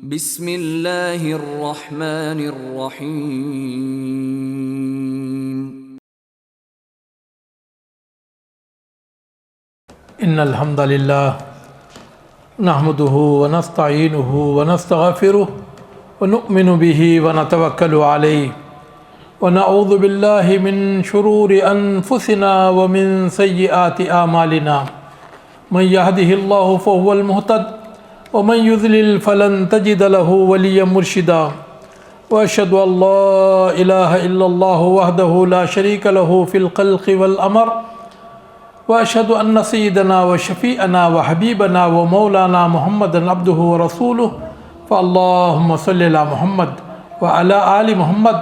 بسم اللہ الرحمن الرحیم۔ ان الحمد للہ نحمده ونستعینه ونستغفره ونؤمن به ونتوکل علیہ ونعوذ باللہ من شرور انفسنا ومن سیئات اعمالنا من يهده الله فهو المهتد ومن يضلل فلن تجد له وليا مرشدا واشهد ان لا اله الا الله وحده لا شريك له في الخلق والامر واشهد ان سيدنا وشفيعنا وحبيبنا ومولانا محمدا عبده ورسوله فاللهم صل على محمد وعلى ال محمد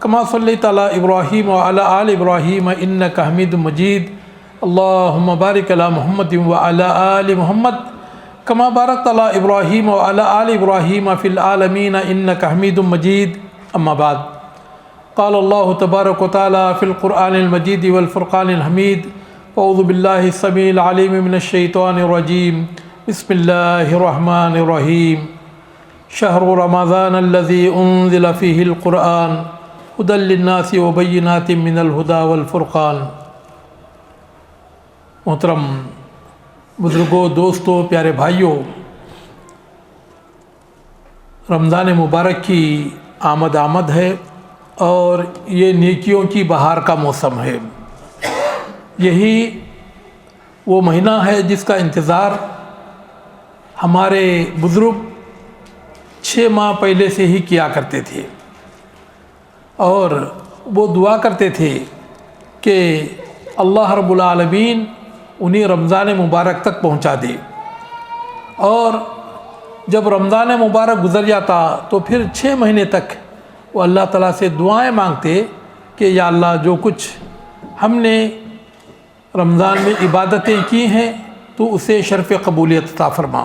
كما صليت على ابراهيم وعلى ال ابراهيم انك حميد مجيد اللهم بارك على محمد وعلى ال محمد كما باركت على ابراهيم وعلى ال ابراهيم في العالمين انك حميد مجيد اما بعد قال الله تبارك وتعالى في القرآن المجيد والفرقان الحميد اعوذ بالله السميع العليم من الشيطان الرجيم بسم الله الرحمن الرحيم شهر رمضان الذي انزل فيه القرآن هدى للناس وبينات من الهدى والفرقان۔ محترم بزرگوں، دوستوں، پیارے بھائیوں، رمضان مبارک کی آمد ہے اور یہ نیکیوں کی بہار کا موسم ہے۔ یہی وہ مہینہ ہے جس کا انتظار ہمارے بزرگ 6 ماہ پہلے سے ہی کیا کرتے تھے، اور وہ دعا کرتے تھے کہ اللہ رب العالمین انہیں رمضان مبارک تک پہنچا دے، اور جب رمضان مبارک گزر جاتا تو پھر 6 مہینے تک وہ اللہ تعالیٰ سے دعائیں مانگتے کہ یا اللہ، جو کچھ ہم نے رمضان میں عبادتیں کی ہیں تو اسے شرف قبولیت عطا فرما۔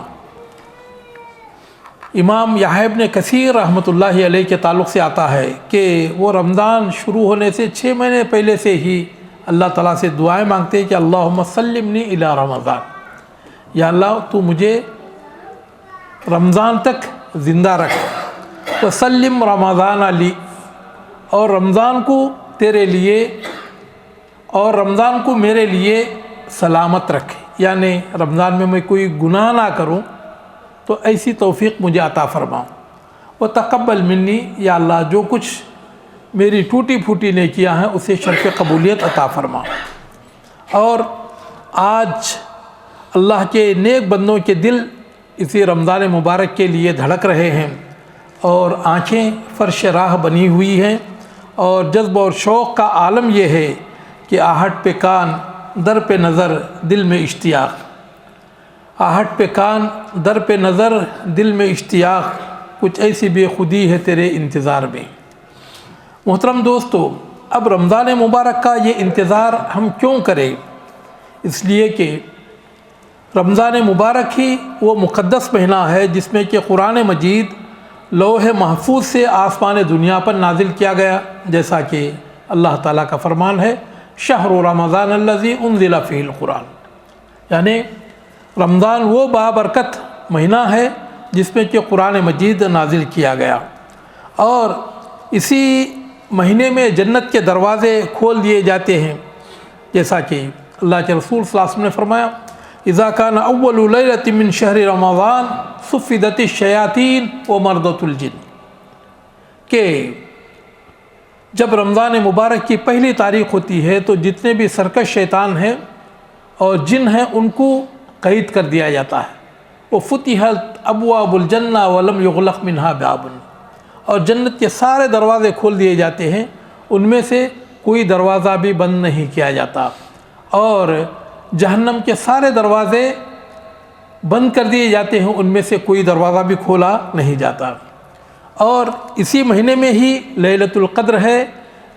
امام یحییٰ ابن کثیر رحمۃ اللہ علیہ کے تعلق سے آتا ہے کہ وہ رمضان شروع ہونے سے 6 مہینے پہلے سے ہی اللہ تعالیٰ سے دعائیں مانگتے کہ اللہم سلمنی الی رمضان، یا اللہ تو مجھے رمضان تک زندہ رکھ، وسلم رمضان علی، اور رمضان کو تیرے لیے اور رمضان کو میرے لیے سلامت رکھ، یعنی رمضان میں کوئی گناہ نہ کروں تو ایسی توفیق مجھے عطا فرما۔ وتقبل منی، یا اللہ جو کچھ میری ٹوٹی پھوٹی نیکیاں ہیں اسے شرف قبولیت عطا فرما۔ اور آج اللہ کے نیک بندوں کے دل اسی رمضان مبارک کے لیے دھڑک رہے ہیں، اور آنکھیں فرش راہ بنی ہوئی ہیں، اور جذب اور شوق کا عالم یہ ہے کہ آہٹ پہ کان در پہ نظر دل میں اشتیاق، آہٹ پہ کان در پہ نظر دل میں اشتیاق، کچھ ایسی بے خودی ہے تیرے انتظار میں۔ محترم دوستو، اب رمضان مبارک کا یہ انتظار ہم کیوں کریں؟ اس لیے کہ رمضان مبارک ہی وہ مقدس مہینہ ہے جس میں کہ قرآن مجید لوح محفوظ سے آسمان دنیا پر نازل کیا گیا، جیسا کہ اللہ تعالیٰ کا فرمان ہے شہر رمضان الذی انزل فیہ القرآن، یعنی رمضان وہ بابرکت مہینہ ہے جس میں کہ قرآن مجید نازل کیا گیا، اور اسی مہینے میں جنت کے دروازے کھول دیے جاتے ہیں، جیسا کہ اللہ کے رسول صلی اللہ علیہ وسلم نے فرمایا اذا کان اول لیلۃ من شہر رمضان صفدت الشیاطین ومردت الجن، کہ جب رمضان مبارک کی پہلی تاریخ ہوتی ہے تو جتنے بھی سرکش شیطان ہیں اور جن ہیں ان کو قید کر دیا جاتا ہے، وفتحت ابواب الجنہ ولم یغلق منہا باب، اور جنت کے سارے دروازے کھول دیے جاتے ہیں، ان میں سے کوئی دروازہ بھی بند نہیں کیا جاتا، اور جہنم کے سارے دروازے بند کر دیے جاتے ہیں، ان میں سے کوئی دروازہ بھی کھولا نہیں جاتا۔ اور اسی مہینے میں ہی لیلۃ القدر ہے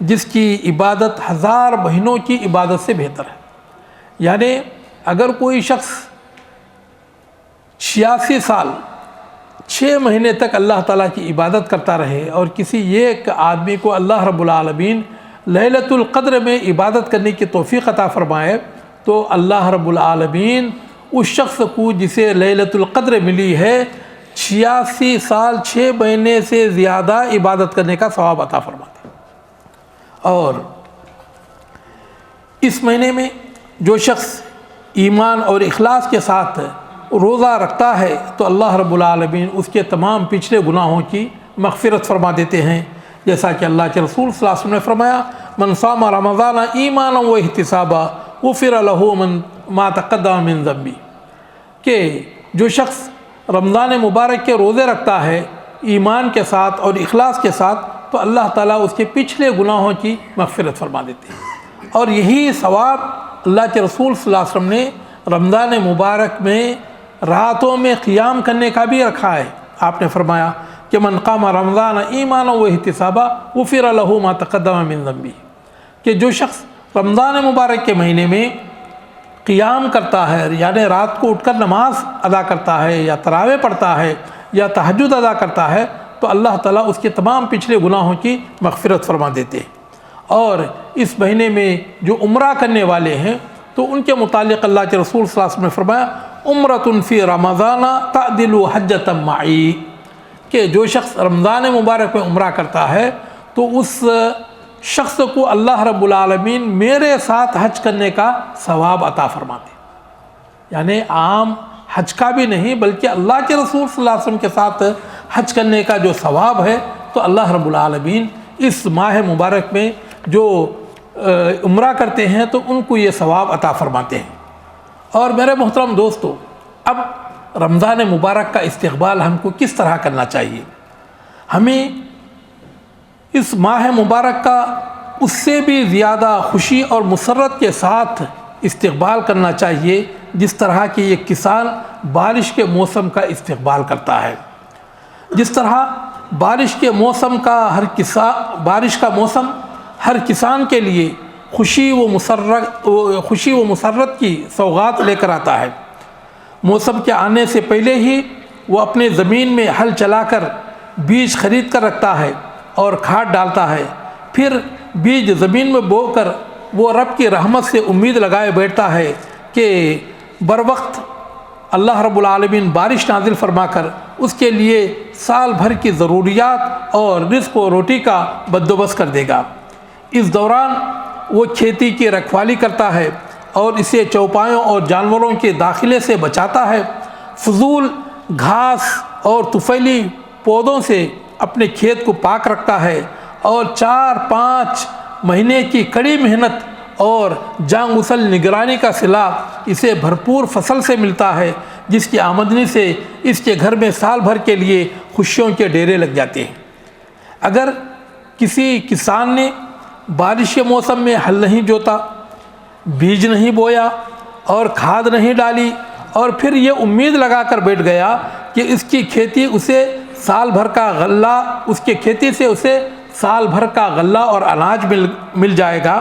جس کی عبادت 1000 مہینوں کی عبادت سے بہتر ہے، یعنی اگر کوئی شخص 86 سال 6 مہینے تک اللہ تعالیٰ کی عبادت کرتا رہے، اور کسی ایک آدمی کو اللہ رب العالمین لیلۃ القدر میں عبادت کرنے کی توفیق عطا فرمائے، تو اللہ رب العالمین اس شخص کو جسے لیلۃ القدر ملی ہے 86 سال 6 مہینے سے زیادہ عبادت کرنے کا ثواب عطا فرماتے ہیں۔ اور اس مہینے میں جو شخص ایمان اور اخلاص کے ساتھ روزہ رکھتا ہے تو اللہ رب العالمین اس کے تمام پچھلے گناہوں کی مغفرت فرما دیتے ہیں، جیسا کہ اللہ کے رسول صلی اللہ علیہ وسلم نے فرمایا من صام رمضان ایمانا و احتسابا غفر له ما تقدم من ذنبی، کہ جو شخص رمضان مبارک کے روزے رکھتا ہے ایمان کے ساتھ اور اخلاص کے ساتھ تو اللہ تعالیٰ اس کے پچھلے گناہوں کی مغفرت فرما دیتے ہیں۔ اور یہی ثواب اللہ کے رسول صلی اللہ علیہ وسلم نے رمضان مبارک میں راتوں میں قیام کرنے کا بھی رکھا ہے۔ آپ نے فرمایا کہ من قام رمضان ایمانا و احتسابا غفر له ما تقدم من ذنبی، کہ جو شخص رمضان مبارک کے مہینے میں قیام کرتا ہے، یعنی رات کو اٹھ کر نماز ادا کرتا ہے یا تراویح پڑھتا ہے یا تہجد ادا کرتا ہے تو اللہ تعالیٰ اس کے تمام پچھلے گناہوں کی مغفرت فرما دیتے ہیں۔ اور اس مہینے میں جو عمرہ کرنے والے ہیں تو ان کے متعلق اللہ کے رسول صلی اللہ علیہ وسلم نے فرمایا عمرۃ فی رمضان تعدل حجۃ معی، کہ جو شخص رمضان مبارک میں عمرہ کرتا ہے تو اس شخص کو اللہ رب العالمین میرے ساتھ حج کرنے کا ثواب عطا فرماتے ہیں۔ یعنی عام حج کا بھی نہیں بلکہ اللہ کے رسول صلی اللہ علیہ وسلم کے ساتھ حج کرنے کا جو ثواب ہے تو اللہ رب العالمین اس ماہ مبارک میں جو عمرہ کرتے ہیں تو ان کو یہ ثواب عطا فرماتے ہیں۔ اور میرے محترم دوستو، اب رمضان مبارک کا استقبال ہم کو کس طرح کرنا چاہیے؟ ہمیں اس ماہ مبارک کا اس سے بھی زیادہ خوشی اور مسرت کے ساتھ استقبال کرنا چاہیے جس طرح کہ یہ کسان بارش کے موسم کا استقبال کرتا ہے۔ جس طرح بارش کے موسم کا بارش کا موسم ہر کسان کے لیے خوشی و مسرت کی سوغات لے کر آتا ہے۔ موسم کے آنے سے پہلے ہی وہ اپنے زمین میں ہل چلا کر بیج خرید کر رکھتا ہے اور کھاد ڈالتا ہے، پھر بیج زمین میں بو کر وہ رب کی رحمت سے امید لگائے بیٹھتا ہے کہ بروقت اللہ رب العالمین بارش نازل فرما کر اس کے لیے سال بھر کی ضروریات اور رزق و روٹی کا بندوبست کر دے گا۔ اس دوران وہ کھیتی کی رکھوالی کرتا ہے اور اسے چوپایوں اور جانوروں کے داخلے سے بچاتا ہے، فضول گھاس اور طفیلی پودوں سے اپنے کھیت کو پاک رکھتا ہے اور 4-5 مہینے کی کڑی محنت اور جاں غسل نگرانی کا صلہ اسے بھرپور فصل سے ملتا ہے، جس کی آمدنی سے اس کے گھر میں سال بھر کے لیے خوشیوں کے ڈیرے لگ جاتے ہیں۔ اگر کسی کسان نے بارش کے موسم میں ہل نہیں جوتا، بیج نہیں بویا اور کھاد نہیں ڈالی اور پھر یہ امید لگا کر بیٹھ گیا کہ اس کی کھیتی اسے سال بھر کا غلہ سال بھر کا غلہ اور اناج مل جائے گا،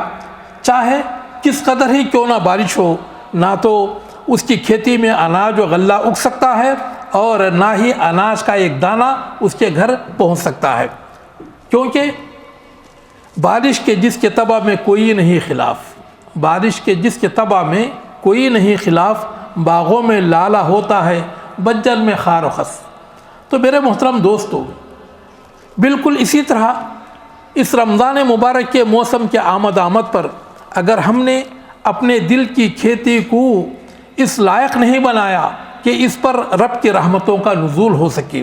چاہے کس قدر ہی کیوں نہ بارش ہو، نہ تو اس کی کھیتی میں اناج و غلہ اگ سکتا ہے اور نہ ہی اناج کا ایک دانہ اس کے گھر پہنچ سکتا ہے، کیونکہ بارش کے جس کے طبع میں کوئی نہیں خلاف، باغوں میں لالا ہوتا ہے بجن میں خار و خس۔ تو میرے محترم دوستو، بالکل اسی طرح اس رمضان مبارک کے موسم کے آمد پر اگر ہم نے اپنے دل کی کھیتی کو اس لائق نہیں بنایا کہ اس پر رب کی رحمتوں کا نزول ہو سکے،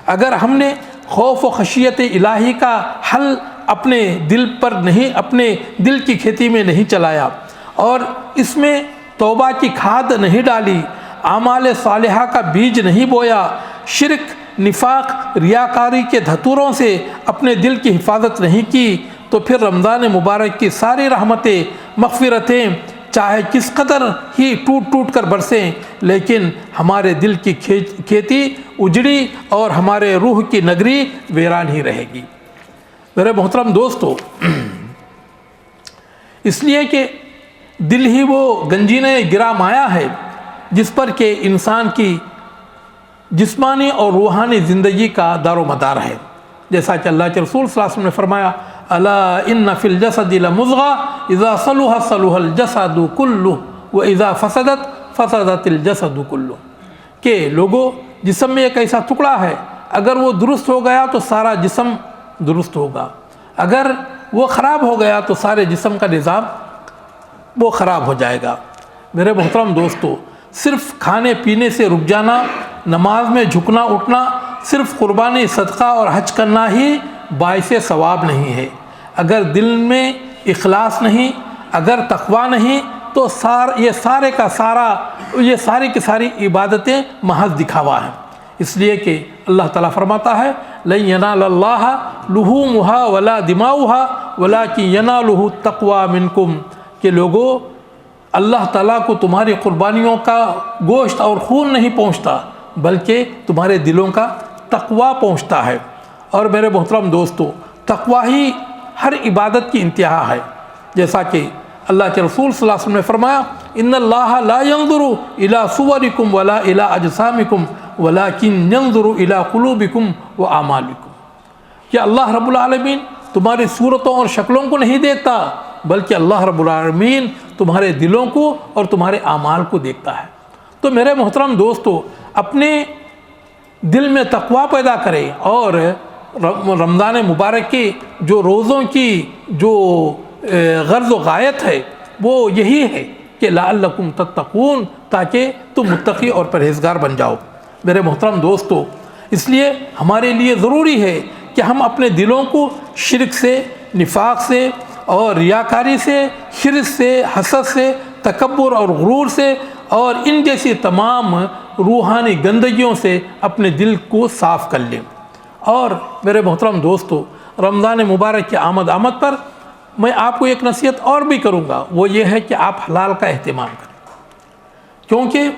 اگر ہم نے خوف و خشیت الہی کا حل اپنے دل کی کھیتی میں نہیں چلایا اور اس میں توبہ کی کھاد نہیں ڈالی، اعمال صالحہ کا بیج نہیں بویا، شرک، نفاق، ریاکاری کے دھتوروں سے اپنے دل کی حفاظت نہیں کی، تو پھر رمضان مبارک کی ساری رحمتیں، مغفرتیں چاہے کس قدر ہی ٹوٹ کر برسیں، لیکن ہمارے دل کی کھیتی اجڑی اور ہمارے روح کی نگری ویران ہی رہے گی۔ میرے محترم دوستو، اس لیے کہ دل ہی وہ گنجینہ گرا مایا ہے جس پر کہ انسان کی جسمانی اور روحانی زندگی کا دار و مدار ہے، جیسا کہ اللہ کے رسول صلی اللہ علیہ وسلم نے فرمایا الا ان فی الجسد لمضغۃ اذا صلح صلح الجسد کلہ واذا فسدت فسدت الجسد کلہ، کہ لوگوں، جسم میں ایک ایسا ٹکڑا ہے، اگر وہ درست ہو گیا تو سارا جسم درست ہوگا، اگر وہ خراب ہو گیا تو سارے جسم کا نظام وہ خراب ہو جائے گا۔ میرے محترم دوستو، صرف کھانے پینے سے رک جانا، نماز میں جھکنا اٹھنا، صرف قربانی، صدقہ اور حج کرنا ہی باعث ثواب نہیں ہے۔ اگر دل میں اخلاص نہیں، اگر تقویٰ نہیں، تو یہ ساری کی ساری عبادتیں محض دکھاوا ہیں۔ اس لیے کہ اللہ تعالیٰ فرماتا ہے لن ینال اللہ لحومها ولا دماؤها ولکن ینالہ التقوی منکم، کہ لوگوں، اللہ تعالیٰ کو تمہاری قربانیوں کا گوشت اور خون نہیں پہنچتا، بلکہ تمہارے دلوں کا تقوی پہنچتا ہے۔ اور میرے محترم دوستو، تقوی ہی ہر عبادت کی انتہا ہے، جیسا کہ اللہ کے رسول صلی اللہ علیہ وسلم نے فرمایا ان اللہ لا ينظر الى صورکم ولا الى اجسامکم ولکن ينظر الى قلوبکم واعمالکم، کہ اللہ رب العالمین تمہاری صورتوں اور شکلوں کو نہیں دیکھتا، بلکہ اللہ رب العالمین تمہارے دلوں کو اور تمہارے اعمال کو دیکھتا ہے۔ تو میرے محترم دوستو، اپنے دل میں تقویٰ پیدا کریں، اور رمضان مبارک کے جو روزوں کی جو غرض و غایت ہے وہ یہی ہے کہ لعلکم تتقون، تاکہ تم متقی اور پرہیزگار بن جاؤ۔ میرے محترم دوستو، اس لیے ہمارے لیے ضروری ہے کہ ہم اپنے دلوں کو شرک سے، نفاق سے اور ریاکاری سے، حرص سے، حسد سے، تکبر اور غرور سے اور ان جیسی تمام روحانی گندگیوں سے اپنے دل کو صاف کر لیں۔ اور میرے محترم دوستو، رمضان مبارک کی آمد پر میں آپ کو ایک نصیحت اور بھی کروں گا، وہ یہ ہے کہ آپ حلال کا اہتمام کریں، کیونکہ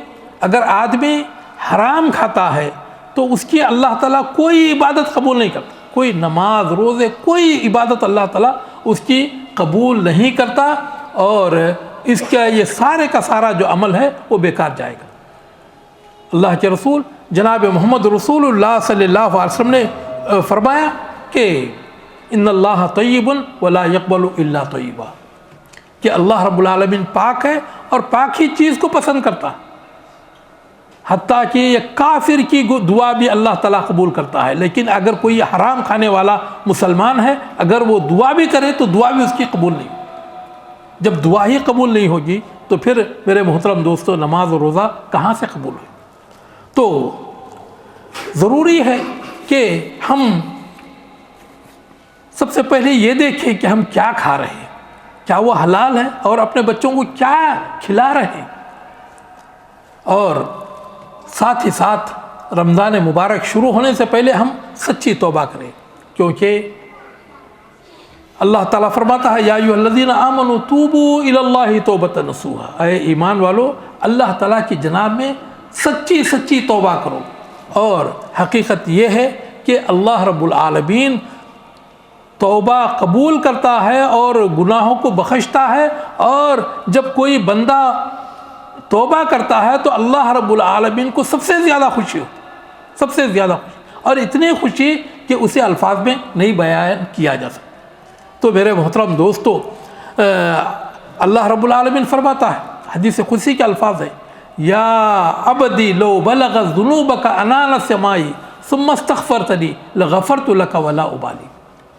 اگر آدمی حرام کھاتا ہے تو اس کی اللہ تعالیٰ کوئی عبادت قبول نہیں کرتا، کوئی نماز، روزے، کوئی عبادت اللہ تعالیٰ اس کی قبول نہیں کرتا، اور اس کا یہ سارے کا سارا جو عمل ہے وہ بیکار جائے گا۔ اللہ کے رسول جناب محمد رسول اللہ صلی اللہ علیہ وسلم نے فرمایا کہ ان اللہ طیب ولا یقبل الا طیبا، کہ اللہ رب العالمین پاک ہے اور پاک ہی چیز کو پسند کرتا ہے، حتیٰ کہ یہ کافر کی دعا بھی اللہ تعالیٰ قبول کرتا ہے۔ لیکن اگر کوئی حرام کھانے والا مسلمان ہے، اگر وہ دعا بھی کرے تو دعا بھی اس کی قبول نہیں ہوگی۔ جب دعا ہی قبول نہیں ہوگی تو پھر میرے محترم دوستو، نماز و روزہ کہاں سے قبول ہوگی؟ تو ضروری ہے کہ ہم سب سے پہلے یہ دیکھیں کہ ہم کیا کھا رہے ہیں، کیا وہ حلال ہے، اور اپنے بچوں کو کیا کھلا رہے ہیں۔ اور ساتھ ہی ساتھ رمضان مبارک شروع ہونے سے پہلے ہم سچی توبہ کریں، کیونکہ اللہ تعالیٰ فرماتا ہے یا ایھا الذین آمنوا توبوا الی اللہ توبۃ نصوحا، اے ایمان والو اللہ تعالیٰ کی جناب میں سچی توبہ کرو۔ اور حقیقت یہ ہے کہ اللہ رب العالمین توبہ قبول کرتا ہے اور گناہوں کو بخشتا ہے، اور جب کوئی بندہ توبہ کرتا ہے تو اللہ رب العالمین کو سب سے زیادہ خوشی ہوتی، سب سے زیادہ خوشی، اور اتنی خوشی کہ اسے الفاظ میں نہیں بیان کیا جا سکتا۔ تو میرے محترم دوستو، اللہ رب العالمین فرماتا ہے، حدیث قدسی کے الفاظ ہے یا عبدی لو بلغت ذنوبک عنان السماء ثم استغفرتنی لغفرت لک ولا ابالی،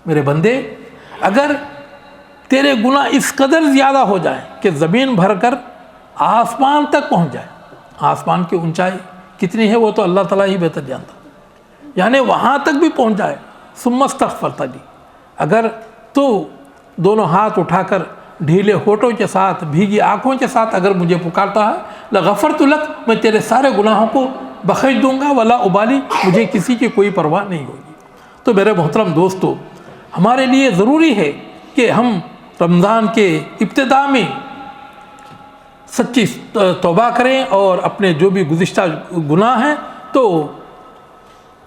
میرے بندے اگر تیرے گناہ اس قدر زیادہ ہو جائیں کہ زمین بھر کر آسمان تک پہنچ جائے، آسمان کی اونچائی کتنی ہے وہ تو اللہ تعالیٰ ہی بہتر جانتا، یعنی وہاں تک بھی پہنچ جائے، ثم استغفرتنی، اگر تو دونوں ہاتھ اٹھا کر ڈھیلے ہونٹوں کے ساتھ، بھیگی آنکھوں کے ساتھ اگر مجھے پکارتا ہے، لغفرت لک، میں تیرے سارے گناہوں کو بخش دوں گا، ولا ابالی، مجھے کسی کی کوئی پرواہ نہیں ہوگی۔ تو میرے محترم دوستو، ہمارے لیے ضروری ہے کہ ہم رمضان کے ابتدا میں سچی توبہ کریں، اور اپنے جو بھی گزشتہ گناہ ہیں تو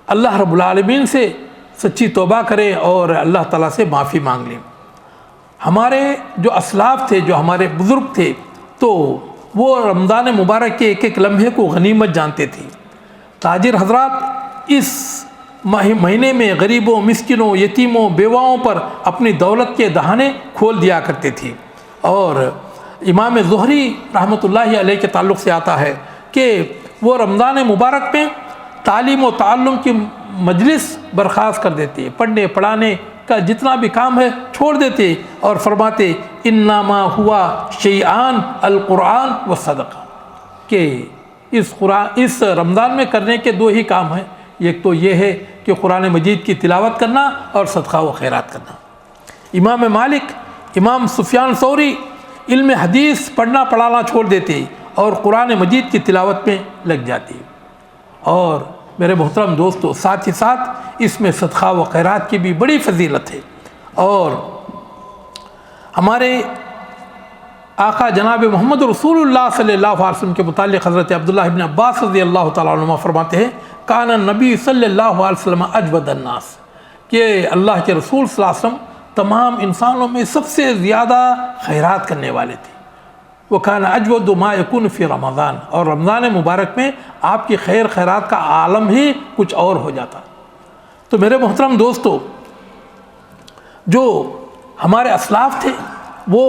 اللہ رب العالمین سے سچی توبہ کریں اور اللہ تعالیٰ سے معافی مانگ لیں۔ ہمارے جو اسلاف تھے، جو ہمارے بزرگ تھے، تو وہ رمضان مبارک کے ایک ایک لمحے کو غنیمت جانتے تھے۔ تاجر حضرات اس مہینے میں غریبوں، مسکینوں، یتیموں، بیواؤں پر اپنی دولت کے دہانے کھول دیا کرتے تھے۔ اور امام زہری رحمۃ اللہ علیہ کے تعلق سے آتا ہے کہ وہ رمضان مبارک میں تعلیم و تعلم کی مجلس برخاست کر دیتے، پڑھنے پڑھانے کا جتنا بھی کام ہے چھوڑ دیتے اور فرماتے انما ہوا شیئان القرآن و صدقہ، کہ اس رمضان میں کرنے کے دو ہی کام ہیں، ایک تو یہ ہے کہ قرآن مجید کی تلاوت کرنا اور صدقہ و خیرات کرنا۔ امام مالک، امام سفیان ثوری علم حدیث پڑھنا پڑھانا چھوڑ دیتے اور قرآن مجید کی تلاوت میں لگ جاتے۔ اور میرے محترم دوستو، ساتھ ہی ساتھ اس میں صدقہ و خیرات کی بھی بڑی فضیلت ہے، اور ہمارے آقا جناب محمد رسول اللہ صلی اللہ علیہ وسلم کے متعلق حضرت عبداللہ ابن عباس رضی اللہ تعالیٰ عنہ فرماتے ہیں کان النبی صلی اللہ علیہ وسلم اجود الناس، کہ اللہ کے رسول صلی اللہ علیہ وسلم تمام انسانوں میں سب سے زیادہ خیرات کرنے والے تھے۔ وہ کان اجود ما یکون فی رمضان، اور رمضان مبارک میں آپ کی خیر خیرات کا عالم ہی کچھ اور ہو جاتا۔ تو میرے محترم دوستو، جو ہمارے اسلاف تھے وہ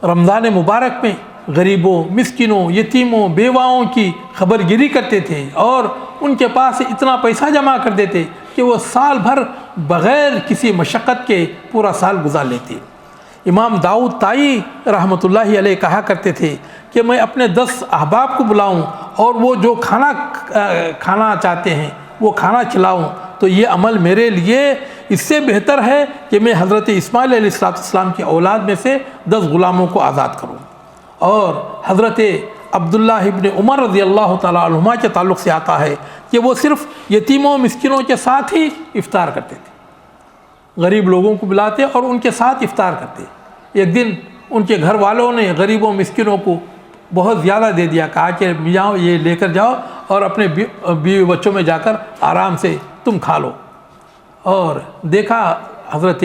رمضان مبارک میں غریبوں، مسکینوں، یتیموں، بیواؤں کی خبر گیری کرتے تھے اور ان کے پاس اتنا پیسہ جمع کر دیتے کہ وہ سال بھر بغیر کسی مشقت کے پورا سال گزار لیتے۔ امام داؤد طائی رحمۃ اللہ علیہ کہا کرتے تھے کہ میں اپنے 10 احباب کو بلاؤں اور وہ جو کھانا چاہتے ہیں وہ کھانا کھلاؤں، تو یہ عمل میرے لیے اس سے بہتر ہے کہ میں حضرت اسماعیل علیہ السلام کی اولاد میں سے 10 غلاموں کو آزاد کروں۔ اور حضرت عبداللہ ابن عمر رضی اللہ تعالیٰ عنہما کے تعلق سے آتا ہے کہ وہ صرف یتیموں مسکینوں کے ساتھ ہی افطار کرتے تھے، غریب لوگوں کو بلاتے اور ان کے ساتھ افطار کرتے۔ ایک دن ان کے گھر والوں نے غریبوں مسکینوں کو بہت زیادہ دے دیا، کہا کہ جاؤ یہ لے کر جاؤ اور اپنے بیوی بچوں میں جا کر آرام سے تم کھا لو۔ اور دیکھا حضرت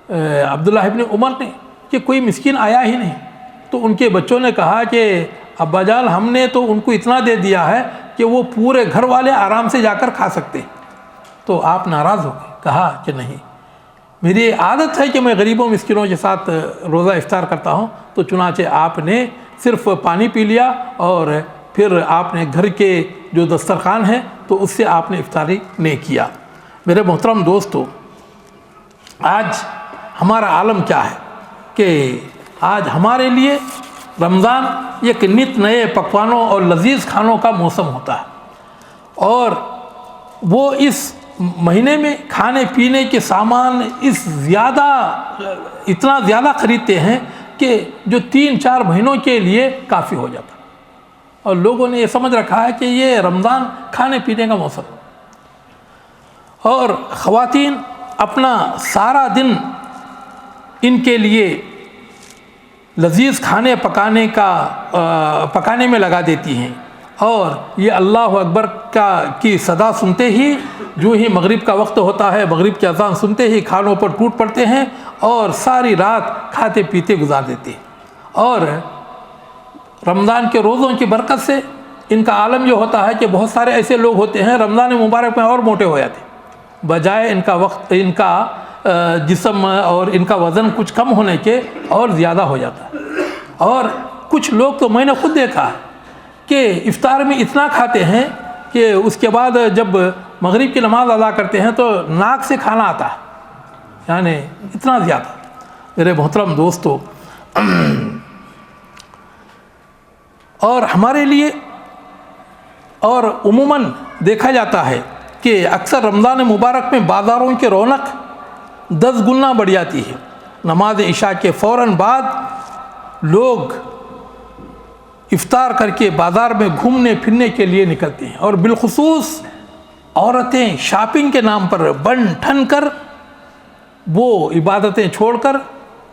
عبداللہ ابن عمر نے کہ کوئی مسکین آیا ہی نہیں، تو ان کے بچوں نے کہا کہ ابا جان ہم نے تو ان کو اتنا دے دیا ہے کہ وہ پورے گھر والے آرام سے جا کر کھا سکتے۔ تو آپ ناراض ہو گئے، کہا کہ نہیں، میری عادت ہے کہ میں غریبوں مسکینوں کے ساتھ روزہ افطار کرتا ہوں۔ تو چنانچہ آپ نے صرف پانی پی لیا اور پھر آپ نے گھر کے جو دسترخوان ہے تو اس سے آپ نے افطاری نہیں کیا۔ میرے محترم دوستو، آج ہمارا عالم کیا ہے کہ آج ہمارے لیے رمضان ایک نت نئے پکوانوں اور لذیذ کھانوں کا موسم ہوتا ہے، اور وہ اس مہینے میں کھانے پینے کے سامان اتنا زیادہ خریدتے ہیں کہ جو 3-4 مہینوں کے لیے کافی ہو جاتا ہے، اور لوگوں نے یہ سمجھ رکھا ہے کہ یہ رمضان کھانے پینے کا موسم ہے۔ اور خواتین اپنا سارا دن ان کے لیے لذیذ کھانے پکانے میں لگا دیتی ہیں، اور یہ اللہ اکبر کی صدا سنتے ہی، جو ہی مغرب کا وقت ہوتا ہے، مغرب کی اذان سنتے ہی کھانوں پر ٹوٹ پڑتے ہیں اور ساری رات کھاتے پیتے گزار دیتے ہیں۔ اور رمضان کے روزوں کی برکت سے ان کا عالم یہ ہوتا ہے کہ بہت سارے ایسے لوگ ہوتے ہیں رمضان مبارک میں اور موٹے ہو جاتے، بجائے ان کا جسم اور ان کا وزن کچھ کم ہونے کے اور زیادہ ہو جاتا ہے۔ اور کچھ لوگ تو میں نے خود دیکھا ہے کہ افطار میں اتنا کھاتے ہیں کہ اس کے بعد جب مغرب کی نماز ادا کرتے ہیں تو ناک سے کھانا آتا ہے، یعنی اتنا زیادہ۔ میرے محترم دوستو، اور ہمارے لیے اور عموماً دیکھا جاتا ہے کہ اکثر رمضان مبارک میں بازاروں کی رونق 10 گنا بڑھ جاتی ہے۔ نماز عشاء کے فوراً بعد لوگ افطار کر کے بازار میں گھومنے پھرنے کے لیے نکلتے ہیں، اور بالخصوص عورتیں شاپنگ کے نام پر بن ٹھن کر وہ عبادتیں چھوڑ کر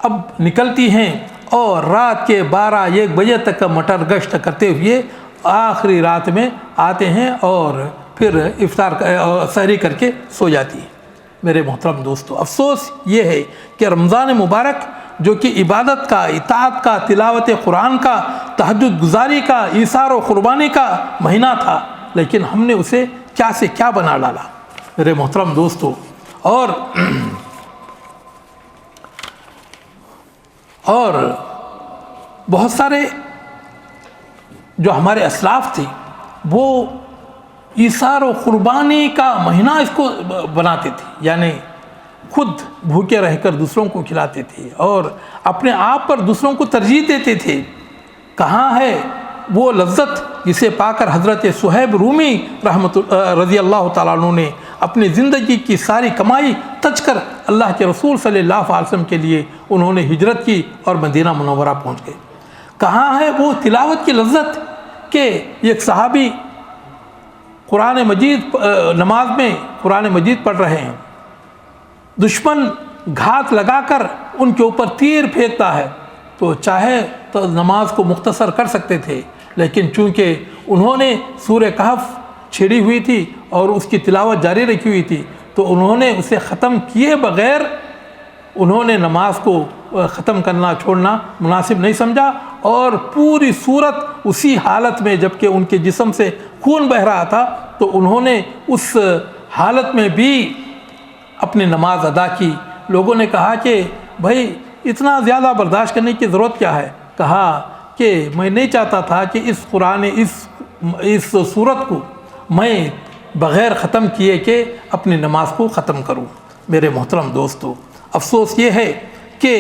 اب نکلتی ہیں، اور رات کے 12-1 بجے تک کا مٹر گشت کرتے ہوئے آخری رات میں آتے ہیں اور پھر سحری کر کے سو جاتی ہیں۔ میرے محترم دوستو، افسوس یہ ہے کہ رمضان مبارک جو کہ عبادت کا، اطاعت کا، تلاوت قرآن کا، تہجد گزاری کا، ایثار و قربانی کا مہینہ تھا، لیکن ہم نے اسے کیا سے کیا بنا ڈالا۔ میرے محترم دوستو، اور بہت سارے جو ہمارے اسلاف تھے وہ ایثار و قربانی کا مہینہ اس کو بناتے تھے، یعنی خود بھوکے رہ کر دوسروں کو کھلاتے تھے اور اپنے آپ پر دوسروں کو ترجیح دیتے تھے۔ کہاں ہے وہ لذت جسے پا کر حضرت صہیب رومی رضی اللہ تعالیٰ عنہ نے اپنی زندگی کی ساری کمائی تج کر اللہ کے رسول صلی اللہ علیہ وسلم کے لیے انہوں نے ہجرت کی اور مدینہ منورہ پہنچ گئے۔ کہاں ہے وہ تلاوت کی لذت کہ ایک صحابی قرآن مجید نماز میں قرآن مجید پڑھ رہے ہیں، دشمن گھات لگا کر ان کے اوپر تیر پھینکتا ہے، تو چاہے تو نماز کو مختصر کر سکتے تھے، لیکن چونکہ انہوں نے سورہ کہف چھیڑی ہوئی تھی اور اس کی تلاوت جاری رکھی ہوئی تھی، تو انہوں نے اسے ختم کیے بغیر انہوں نے نماز کو ختم کرنا چھوڑنا مناسب نہیں سمجھا، اور پوری صورت اسی حالت میں جبکہ ان کے جسم سے خون بہہ رہا تھا تو انہوں نے اس حالت میں بھی اپنی نماز ادا کی۔ لوگوں نے کہا کہ بھائی اتنا زیادہ برداشت کرنے کی ضرورت کیا ہے؟ کہا کہ میں نہیں چاہتا تھا کہ اس صورت کو میں بغیر ختم کیے کہ اپنی نماز کو ختم کروں۔ میرے محترم دوستو، افسوس یہ ہے کہ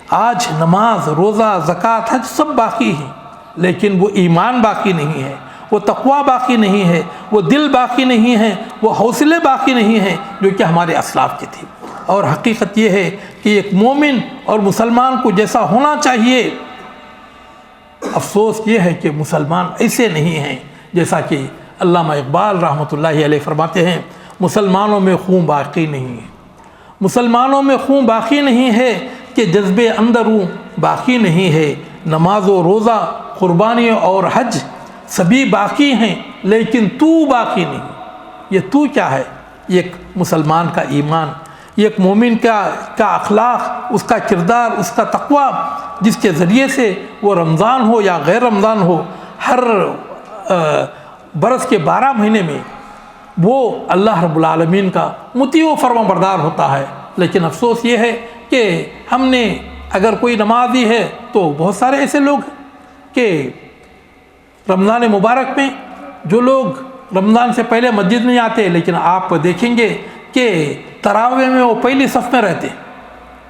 آج نماز، روزہ، زکوٰۃ، حج سب باقی ہیں، لیکن وہ ایمان باقی نہیں ہے، وہ تقویٰ باقی نہیں ہے، وہ دل باقی نہیں ہے، وہ حوصلے باقی نہیں ہیں جو کہ ہمارے اسلاف کے تھے۔ اور حقیقت یہ ہے کہ ایک مومن اور مسلمان کو جیسا ہونا چاہیے، افسوس یہ ہے کہ مسلمان ایسے نہیں ہیں جیسا کہ علامہ اقبال رحمۃ اللہ علیہ فرماتے ہیں، مسلمانوں میں خون باقی نہیں ہے، مسلمانوں میں خون باقی نہیں ہے کہ جذبے اندروں باقی نہیں ہے، نماز و روزہ، قربانی اور حج سبھی باقی ہیں لیکن تو باقی نہیں۔ یہ تو کیا ہے؟ ایک مسلمان کا ایمان، ایک مومن کا اخلاق، اس کا کردار، اس کا تقویٰ، جس کے ذریعے سے وہ رمضان ہو یا غیر رمضان ہو، ہر برس کے 12 مہینے میں وہ اللہ رب العالمین کا مطیع و فرما بردار ہوتا ہے۔ لیکن افسوس یہ ہے کہ ہم نے اگر کوئی نمازی ہے تو بہت سارے ایسے لوگ ہیں کہ رمضان مبارک میں جو لوگ رمضان سے پہلے مسجد نہیں آتے، لیکن آپ دیکھیں گے کہ تراویح میں وہ پہلی صف میں رہتے،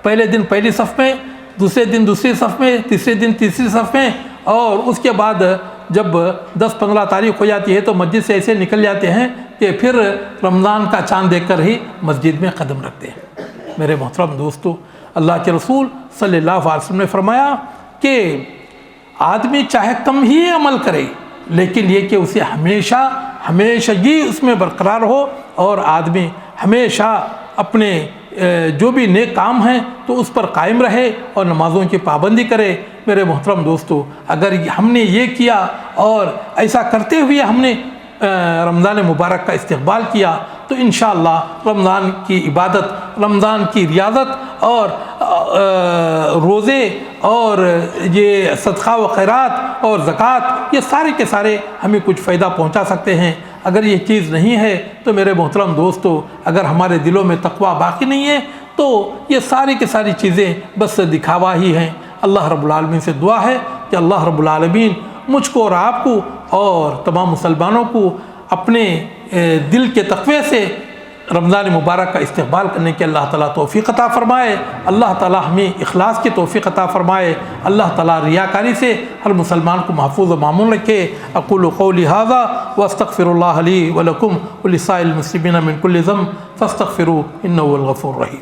پہلے دن پہلی صف میں، دوسرے دن دوسری صف میں، تیسرے دن تیسری صف میں، اور اس کے بعد جب 10-15 تاریخ ہو جاتی ہے تو مسجد سے ایسے نکل جاتے ہیں کہ پھر رمضان کا چاند دیکھ کر ہی مسجد میں قدم رکھتے ہیں۔ میرے محترم دوستو، اللہ کے رسول صلی اللہ علیہ وسلم نے فرمایا کہ آدمی چاہے کم ہی عمل کرے لیکن یہ کہ اسے ہمیشگی اس میں برقرار ہو، اور آدمی ہمیشہ اپنے جو بھی نیک کام ہیں تو اس پر قائم رہے اور نمازوں کی پابندی کرے۔ میرے محترم دوستو، اگر ہم نے یہ کیا اور ایسا کرتے ہوئے ہم نے رمضان مبارک کا استقبال کیا تو انشاءاللہ رمضان کی عبادت، رمضان کی ریاضت اور روزے اور یہ صدقہ و خیرات اور زکوٰۃ، یہ سارے کے سارے ہمیں کچھ فائدہ پہنچا سکتے ہیں۔ اگر یہ چیز نہیں ہے تو میرے محترم دوستو، اگر ہمارے دلوں میں تقویٰ باقی نہیں ہے تو یہ ساری کی ساری چیزیں بس دکھاوا ہی ہیں۔ اللہ رب العالمین سے دعا ہے کہ اللہ رب العالمین مجھ کو اور آپ کو اور تمام مسلمانوں کو اپنے دل کے تقوی سے رمضان مبارک کا استقبال کرنے کی اللہ تعالیٰ توفیق عطا فرمائے۔ اللہ تعالیٰ ہمیں اخلاص کی توفیق عطا فرمائے۔ اللہ تعالیٰ ریاکاری سے ہر مسلمان کو محفوظ و معمون رکھے۔ اقول قولی ھذا واستغفر اللہ لی ولکم ولسائر المسلمین من کل ذنب فاستغفروہ انہ هو الغفور الرحیم۔